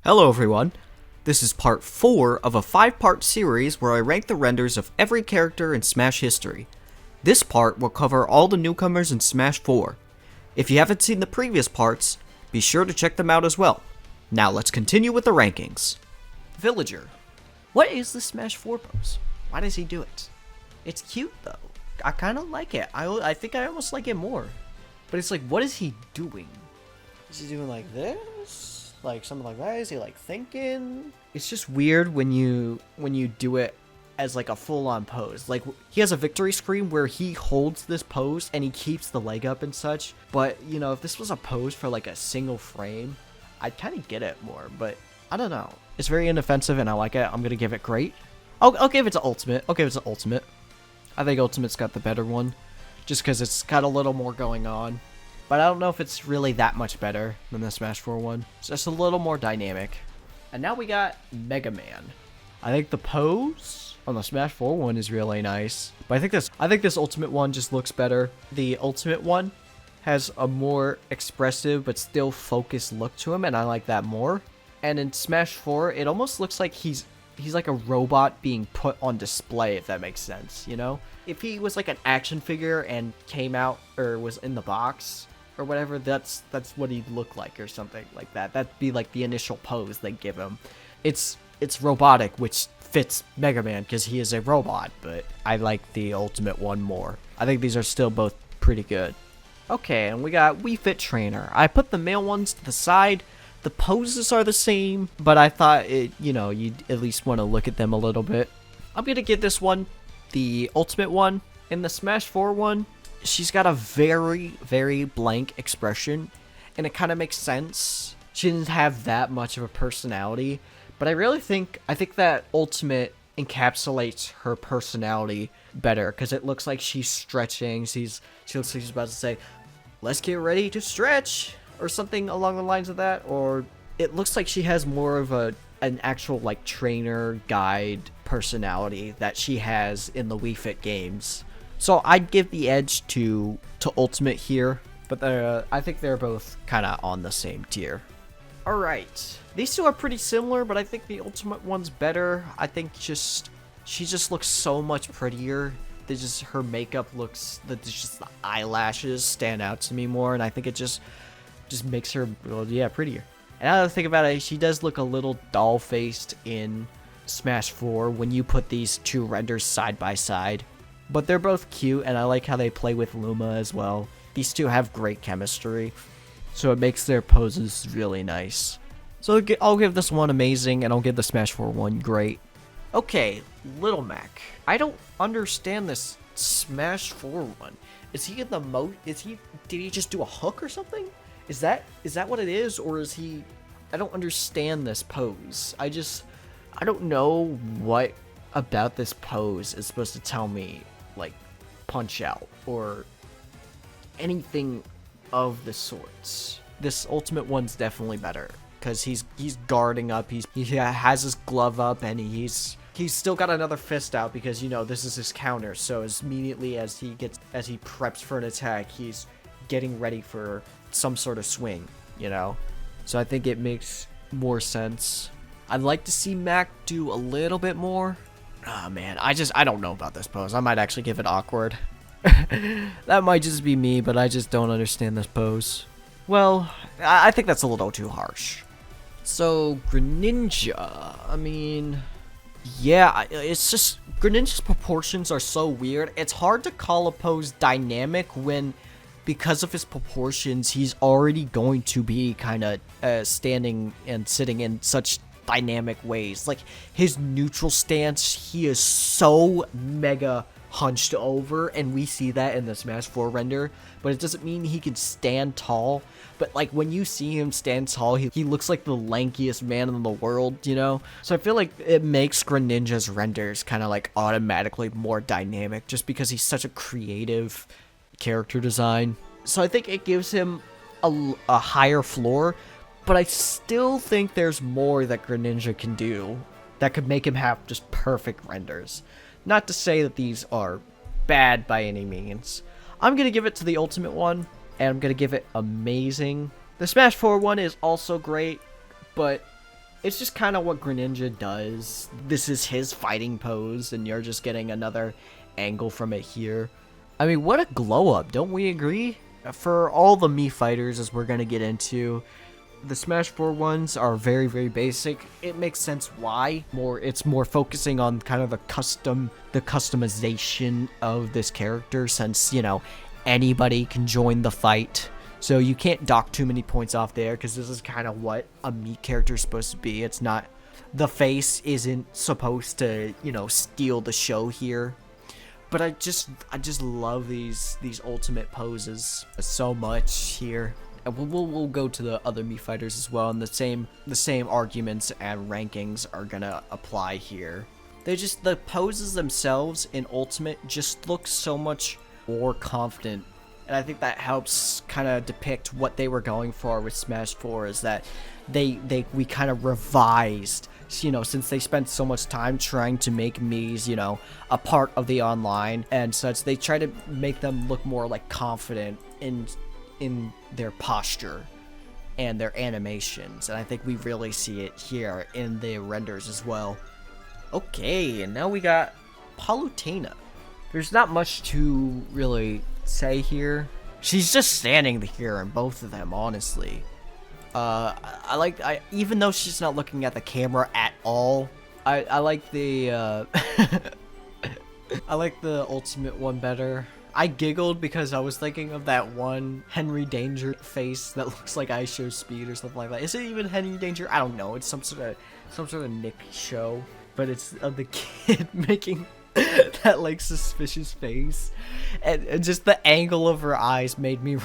Hello everyone, this is part 4 of a 5-part series where I rank the renders of every character in Smash history. This part will cover all the newcomers in Smash 4. If you haven't seen the previous parts, be sure to check them out as well. Now let's continue with the rankings. Villager. What is the Smash 4 pose? Why does he do it? It's cute though. I kind of like it. I think I almost like it more. But it's like, what is he doing? Is he doing like this? Like something like that? Is he like thinking? It's just weird when you do it as like a full-on pose. Like he has a victory screen where he holds this pose and he keeps the leg up and such. But you know, if this was a pose for like a single frame, I'd kind of get it more. But I don't know. It's very inoffensive and I like it. I'm gonna give it great. I'll give it to Ultimate. I'll give it to Ultimate. I think Ultimate's got the better one, just because it's got a little more going on. But I don't know if it's really that much better than the Smash 4 one. It's just a little more dynamic. And now we got Mega Man. I think the pose on the Smash 4 one is really nice. But I think this Ultimate one just looks better. The Ultimate one has a more expressive but still focused look to him, and I like that more. And in Smash 4, it almost looks like he's like a robot being put on display, if that makes sense, you know? If he was like an action figure and came out or was in the box or whatever, that's what he'd look like or something like that. That'd be like the initial pose they give him. It's robotic, which fits Mega Man because he is a robot, but I like the Ultimate one more. I think these are still both pretty good. Okay, and we got Wii Fit Trainer. I put the male ones to the side. The poses are the same, but I thought you'd at least want to look at them a little bit. I'm gonna give this one the Ultimate one. In the Smash 4 one, she's got a very, very blank expression, and it kind of makes sense. She didn't have that much of a personality, but I think that Ultimate encapsulates her personality better, because it looks like she's stretching. She looks like she's about to say, "Let's get ready to stretch," or something along the lines of that. Or it looks like she has more of an actual like trainer guide personality that she has in the Wii Fit games. So I'd give the edge to Ultimate here, but I think they're both kind of on the same tier. Alright, these two are pretty similar, but I think the Ultimate one's better. I think she just looks so much prettier. Her makeup looks, just the eyelashes stand out to me more, and I think it just makes her, prettier. And now that I think about it, she does look a little doll-faced in Smash 4 when you put these two renders side by side. But they're both cute, and I like how they play with Luma as well. These two have great chemistry, so it makes their poses really nice. So I'll give this one amazing, and I'll give the Smash 4 one great. Okay, Little Mac. I don't understand this Smash 4 one. Is he in the did he just do a hook or something? Is that what it is, or is he... I don't understand this pose. I don't know what about this pose is supposed to tell me, like, punch out, or anything of the sorts. This Ultimate one's definitely better, because he's guarding up, he has his glove up, and he's still got another fist out, because, this is his counter, so as immediately as he preps for an attack, he's getting ready for some sort of swing, So I think it makes more sense. I'd like to see Mac do a little bit more. Oh man, I don't know about this pose. I might actually give it awkward. That might just be me, but I just don't understand this pose. Well, I think that's a little too harsh. So, Greninja, I mean... yeah, it's just... Greninja's proportions are so weird. It's hard to call a pose dynamic when... because of his proportions, he's already going to be kind of standing and sitting in such dynamic ways. Like, his neutral stance, he is so mega hunched over, and we see that in the Smash 4 render, but it doesn't mean he can stand tall. But, like, when you see him stand tall, he looks like the lankiest man in the world, So I feel like it makes Greninja's renders kind of, like, automatically more dynamic, just because he's such a creative character design. So I think it gives him a higher floor, but I still think there's more that Greninja can do that could make him have just perfect renders. Not to say that these are bad by any means. I'm gonna give it to the Ultimate one, and I'm gonna give it amazing. The Smash 4 one is also great, but It's just kind of what Greninja does. This is his fighting pose, and you're just getting another angle from it here. I mean, what a glow up, don't we agree? For all the Mii fighters, as we're going to get into, the Smash 4 ones are very, very basic. It makes sense why. It's more focusing on kind of the customization of this character, since, you know, anybody can join the fight. So you can't dock too many points off there, because this is kind of what a Mii character is supposed to be. It's not, the face isn't supposed to, you know, steal the show here. But I just love these ultimate poses so much here. And we'll go to the other Mii fighters as well, and the same arguments and rankings are gonna apply here. The poses themselves in Ultimate just look so much more confident, and I think that helps kind of depict what they were going for with Smash 4, is that we kind of revised, you know, since they spent so much time trying to make Mii's, you know, a part of the online and such, they try to make them look more like confident in their posture and their animations, and I think we really see it here in the renders as well. Okay, and now we got Palutena. There's not much to really say here. She's just standing here in both of them, honestly. Even though she's not looking at the camera at all, I like the I like the Ultimate one better. I giggled because I was thinking of that one Henry Danger face that looks like IShowSpeed or something like that. Is it even Henry Danger? I don't know. It's some sort of Nick show, but it's of the kid making that like suspicious face, and just the angle of her eyes made me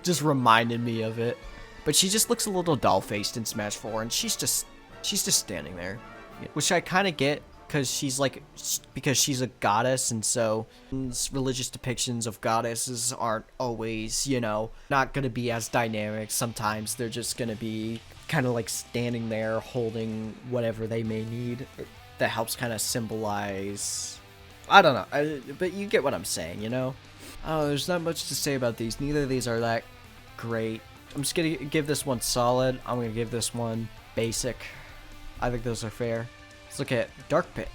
just reminded me of it. But she just looks a little doll-faced in Smash 4, and she's just standing there, which I kind of get, because she's a goddess, and so religious depictions of goddesses aren't always, you know, not gonna be as dynamic. Sometimes they're just gonna be kind of like standing there holding whatever they may need. That helps kind of symbolize, I don't know, but you get what I'm saying, you know? Oh, there's not much to say about these. Neither of these are that great. I'm just gonna give this one solid. I'm gonna give this one basic. I think those are fair. Let's look at Dark Pit.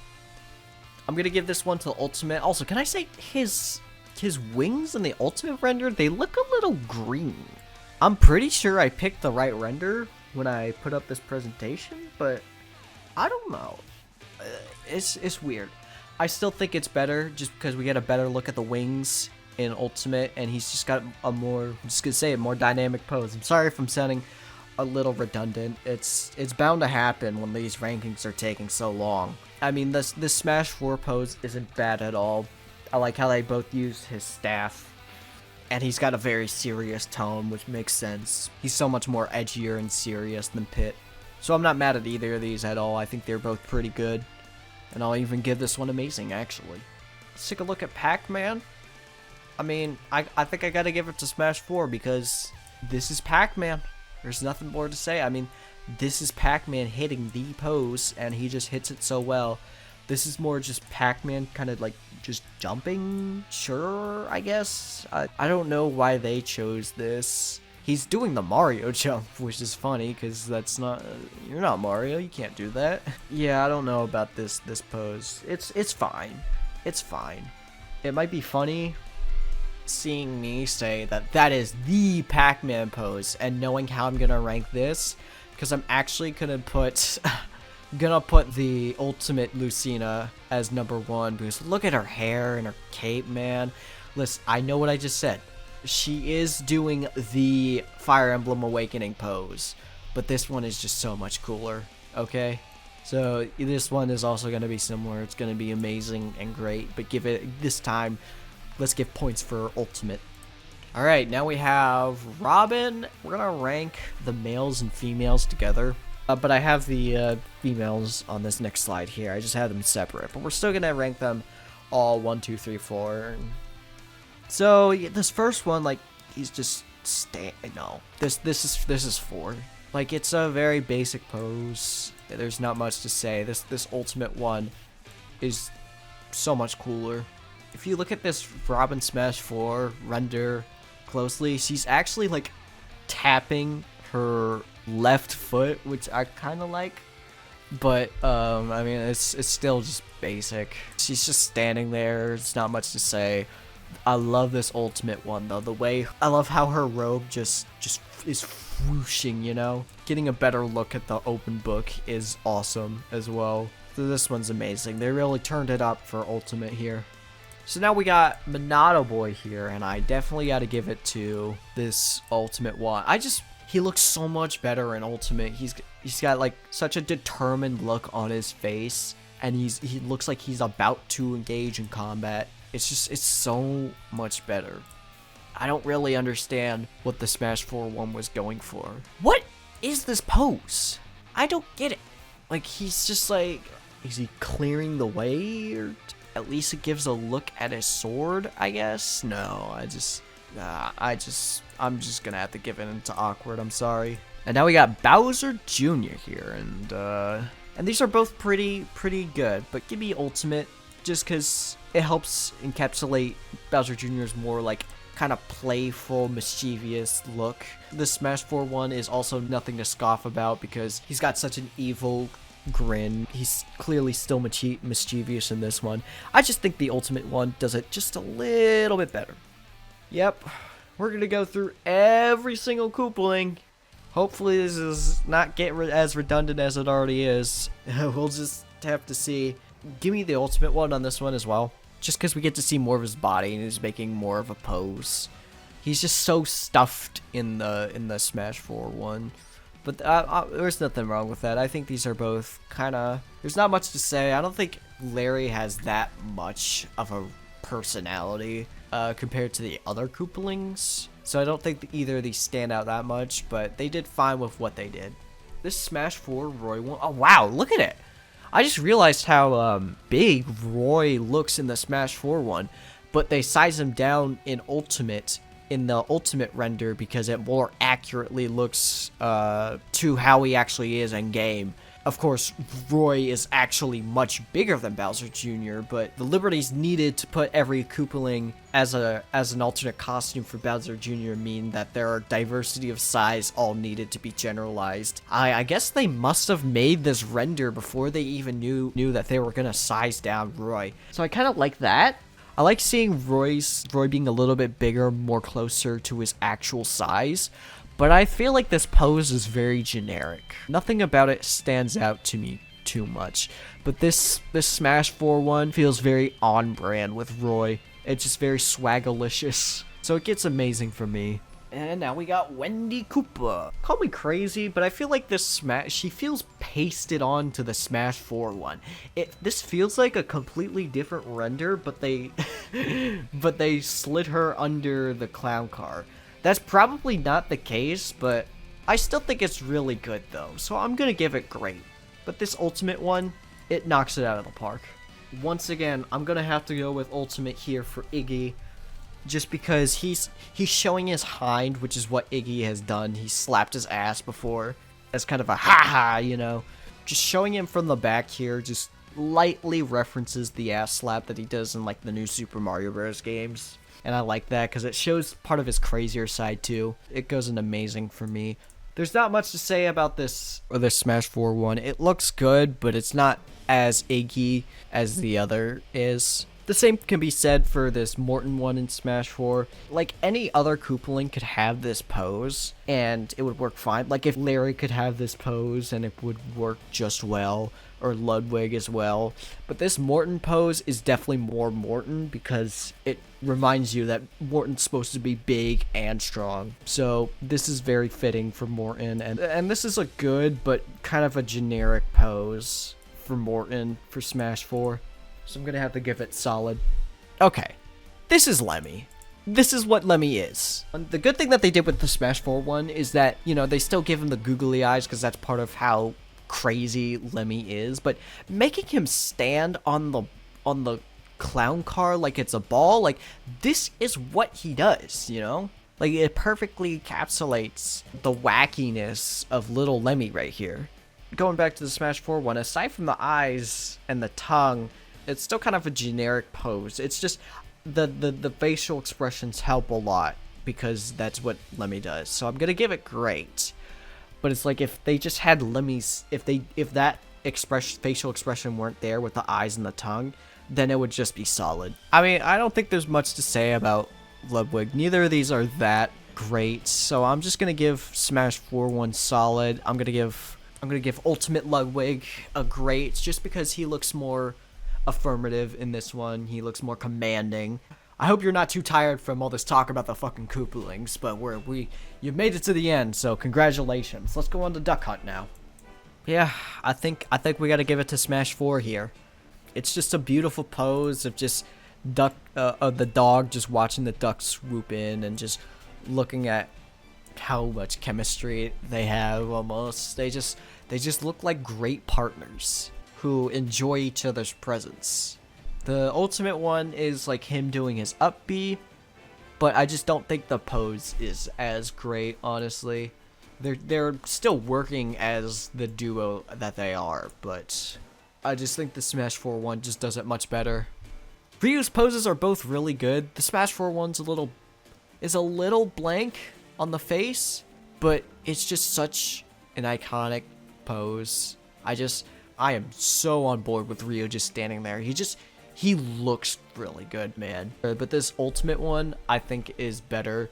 I'm gonna give this one to Ultimate. Also, can I say his wings in the Ultimate render, they look a little green. I'm pretty sure I picked the right render when I put up this presentation, but I don't know. It's weird. I still think it's better just because we get a better look at the wings in Ultimate, and he's just got a more, I'm just gonna say, a more dynamic pose. I'm sorry if I'm sounding a little redundant. It's bound to happen when these rankings are taking so long. I mean, this Smash 4 pose isn't bad at all. I like how they both use his staff, and he's got a very serious tone, which makes sense. He's so much more edgier and serious than Pit. So I'm not mad at either of these at all. I think they're both pretty good. And I'll even give this one amazing, actually. Let's take a look at Pac-Man. I mean, I think I gotta give it to Smash 4 because this is Pac-Man. There's nothing more to say. I mean, this is Pac-Man hitting the pose, and he just hits it so well. This is more just Pac-Man kind of like just jumping, sure, I guess. I don't know why they chose this. He's doing the Mario jump, which is funny, because that's not, you're not Mario, you can't do that. Yeah, I don't know about this pose. It's fine. It's fine. It might be funny seeing me say that is the Pac-Man pose, and knowing how I'm gonna rank this, because I'm actually gonna put the Ultimate Lucina as #1, because look at her hair and her cape, man. Listen, I know what I just said. She is doing the Fire Emblem Awakening pose, but this one is just so much cooler, okay? So this one is also going to be similar. It's going to be amazing and great, but this time, let's give points for Ultimate. Alright, now we have Robin. We're going to rank the males and females together, but I have the females on this next slide here. I just have them separate, but we're still going to rank them all 1, 2, 3, 4. So this first one, like, he's just no. This is 4. Like, it's a very basic pose. There's not much to say. This Ultimate one is so much cooler. If you look at this Robin Smash 4 render closely, she's actually like tapping her left foot, which I kind of like. But, I mean, it's still just basic. She's just standing there. It's not much to say. I love this ultimate one, though. The way, I love how her robe just is whooshing, you know? Getting a better look at the open book is awesome as well. So this one's amazing. They really turned it up for ultimate here. So now we got Monado Boy here, and I definitely got to give it to this ultimate one. He looks so much better in ultimate. He's got like such a determined look on his face, and he looks like he's about to engage in combat. It's so much better. I don't really understand what the Smash 4 one was going for. What is this pose? I don't get it. Like, he's just like, is he clearing the way, or at least it gives a look at his sword, I guess? No, I'm just gonna have to give it into awkward, I'm sorry. And now we got Bowser Jr. here, and these are both pretty good, but give me ultimate, just because it helps encapsulate Bowser Jr.'s more like kind of playful, mischievous look. The Smash 4 one is also nothing to scoff about because he's got such an evil grin. He's clearly still mischievous in this one. I just think the ultimate one does it just a little bit better. Yep, we're gonna go through every single Koopaling. Hopefully this is not as redundant as it already is. We'll just have to see. Give me the ultimate one on this one as well, just because we get to see more of his body and he's making more of a pose. He's just so stuffed in the Smash 4 one. But there's nothing wrong with that. I think these are both kind of... There's not much to say. I don't think Larry has that much of a personality compared to the other Koopalings. So I don't think either of these stand out that much, but they did fine with what they did. This Smash 4 Roy one... Oh, wow, look at it! I just realized how big Roy looks in the Smash 4 one, but they size him down in the ultimate render because it more accurately looks to how he actually is in game. Of course, Roy is actually much bigger than Bowser Jr., but the liberties needed to put every Koopaling as an alternate costume for Bowser Jr. mean that there are diversity of size all needed to be generalized. I guess they must have made this render before they even knew that they were gonna size down Roy. So I kind of like that. I like seeing Roy being a little bit bigger, more closer to his actual size. But I feel like this pose is very generic. Nothing about it stands out to me too much. But this Smash 4 one feels very on brand with Roy. It's just very swagalicious. So it gets amazing for me. And now we got Wendy Koopa. Call me crazy, but I feel like she feels pasted on to the Smash 4 one. This feels like a completely different render, but they slid her under the clown car. That's probably not the case, but I still think it's really good though, so I'm gonna give it great. But this ultimate one, it knocks it out of the park. Once again, I'm gonna have to go with ultimate here for Iggy, just because he's showing his hind, which is what Iggy has done. He slapped his ass before as kind of a ha-ha, you know. Just showing him from the back here just lightly references the ass slap that he does in like the new Super Mario Bros. Games. And I like that because it shows part of his crazier side too. It goes in amazing for me. There's not much to say about this Smash 4 one. It looks good, but it's not as Iggy as the other is. The same can be said for this Morton one in Smash 4. Like, any other Koopaling could have this pose, and it would work fine. Like, if Larry could have this pose, and it would work just well, or Ludwig as well. But this Morton pose is definitely more Morton, because it reminds you that Morton's supposed to be big and strong. So, this is very fitting for Morton, and this is a good, but kind of a generic pose for Morton for Smash 4. So I'm gonna have to give it solid. Okay, this is Lemmy. This is what Lemmy is. And the good thing that they did with the Smash 4 one is that, you know, they still give him the googly eyes because that's part of how crazy Lemmy is. But making him stand on the clown car like it's a ball, like, this is what he does, you know? Like, it perfectly encapsulates the wackiness of little Lemmy right here. Going back to the Smash 4 one, aside from the eyes and the tongue, it's still kind of a generic pose. It's just the facial expressions help a lot because that's what Lemmy does. So I'm gonna give it great. But it's like if they just had Lemmy's, if that facial expression weren't there with the eyes and the tongue, then it would just be solid. I mean, I don't think there's much to say about Ludwig. Neither of these are that great, so I'm just gonna give Smash 4 one solid. I'm gonna give Ultimate Ludwig a great, just because he looks more affirmative in this one. He looks more commanding. I hope you're not too tired from all this talk about the fucking Koopalings, but you've made it to the end, so congratulations. Let's go on to Duck Hunt now. Yeah, I think we gotta give it to Smash 4 here. It's just a beautiful pose of just the dog just watching the duck swoop in and just looking at how much chemistry they have. Almost, they just look like great partners who enjoy each other's presence. The ultimate one is like him doing his up B, but I just don't think the pose is as great, honestly. They're still working as the duo that they are, but I just think the Smash 4 one just does it much better. Ryu's poses are both really good. The Smash 4 one's is a little blank on the face, but it's just such an iconic pose. I am so on board with Ryu just standing there. He looks really good, man. But this ultimate one, I think, is better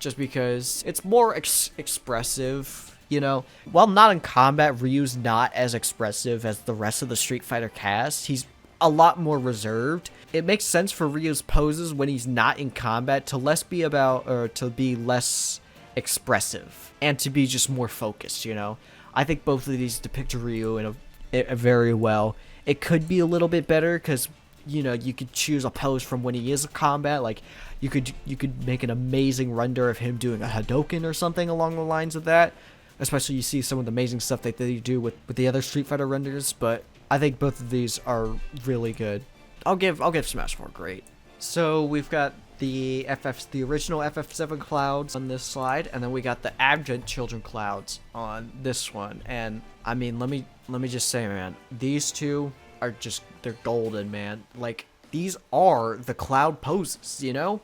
just because it's more expressive, you know? While not in combat, Ryu's not as expressive as the rest of the Street Fighter cast. He's a lot more reserved. It makes sense for Ryu's poses when he's not in combat to be less expressive and to be just more focused, you know? I think both of these depict Ryu in a very well. It could be a little bit better because, you know, you could choose a pose from when he is in combat. Like you could make an amazing render of him doing a Hadouken or something along the lines of that. Especially you see some of the amazing stuff that they do with the other Street Fighter renders, but I think both of these are really good. I'll give Smash 4 great. So we've got the original FF7 clouds on this slide, and then we got the Advent Children clouds on this one. And I mean, let me just say, man, these two are they're golden, man. Like, these are the cloud poses, you know?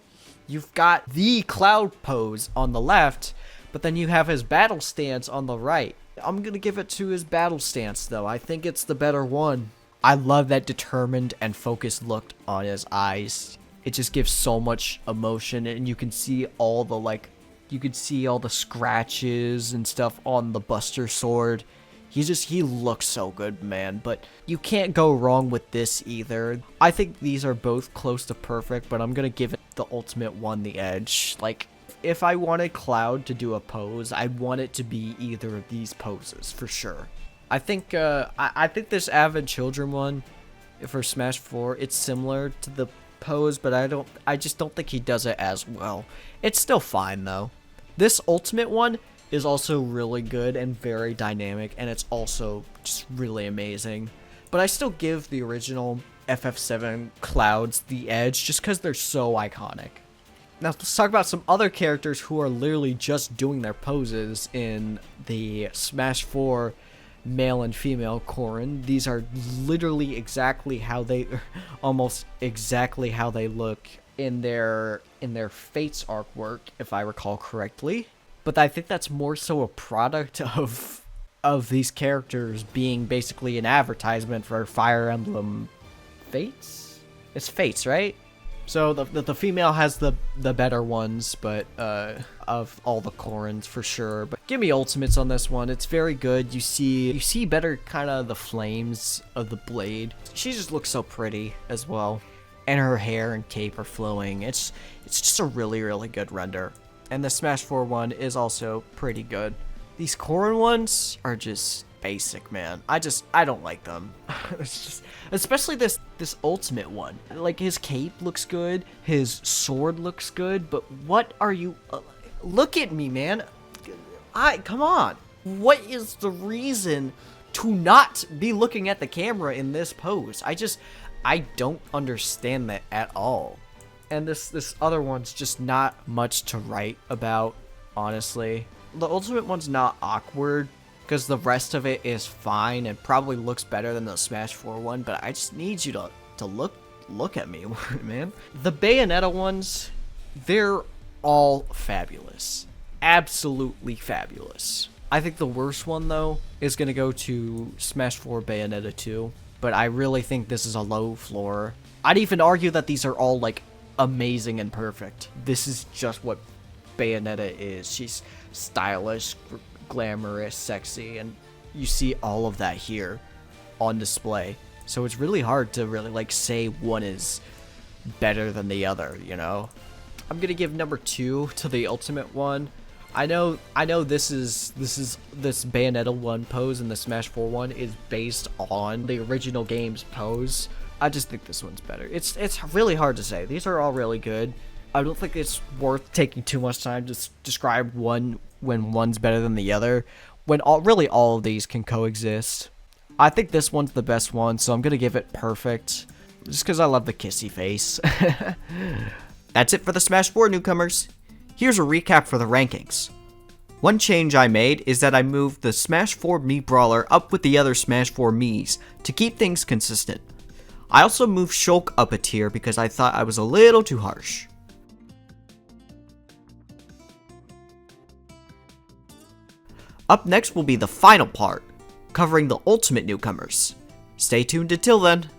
You've got the cloud pose on the left, but then you have his battle stance on the right. I'm gonna give it to his battle stance, though. I think it's the better one. I love that determined and focused look on his eyes. It just gives so much emotion, and you can see all the scratches and stuff on the Buster Sword. He looks so good, man, but you can't go wrong with this either. I think these are both close to perfect, but I'm gonna give it the ultimate one the edge. Like, if I wanted Cloud to do a pose, I'd want it to be either of these poses for sure. I think this Advent Children one for Smash 4, it's similar to the pose, but I just don't think he does it as well. It's still fine though. This ultimate one is also really good and very dynamic, and it's also just really amazing. But I still give the original FF7 clouds the edge just because they're so iconic. Now let's talk about some other characters who are literally just doing their poses in the Smash 4 male and female Corrin. These are literally almost exactly how they look in their Fates artwork, if I recall correctly. But I think that's more so a product of these characters being basically an advertisement for Fire Emblem Fates? It's Fates, right? So the female has the better ones, but of all the Corrins for sure. But give me ultimates on this one. It's very good. You see better kind of the flames of the blade. She just looks so pretty as well, and her hair and cape are flowing. It's just a really, really good render. And the Smash 4 one is also pretty good. These Corrin ones are just basic, man. I don't like them. It's just, especially this ultimate one. Like, his cape looks good, his sword looks good, but what are you? Look at me, man. Come on. What is the reason to not be looking at the camera in this pose? I don't understand that at all. And this other one's just not much to write about, honestly. The ultimate one's not awkward, because the rest of it is fine and probably looks better than the Smash 4 one, but I just need you to look at me, man. The Bayonetta ones, they're all fabulous. Absolutely fabulous. I think the worst one, though, is going to go to Smash 4 Bayonetta 2. But I really think this is a low floor. I'd even argue that these are all, like, amazing and perfect. This is just what Bayonetta is. She's stylish, glamorous, sexy, and you see all of that here on display. So it's really hard to really, like, say one is better than the other, you know? I'm gonna give number 2 to the Ultimate one. I know this Bayonetta 1 pose and the Smash 4 one is based on the original game's pose. I just think this one's better. It's really hard to say. These are all really good. I don't think it's worth taking too much time to describe one when one's better than the other, when really all of these can coexist. I think this one's the best one, so I'm gonna give it perfect, just because I love the kissy face. That's it for the Smash 4 newcomers. Here's a recap for the rankings. One change I made is that I moved the Smash 4 Mii Brawler up with the other Smash 4 Miis to keep things consistent. I also moved Shulk up a tier because I thought I was a little too harsh. Up next will be the final part, covering the Ultimate newcomers. Stay tuned until then.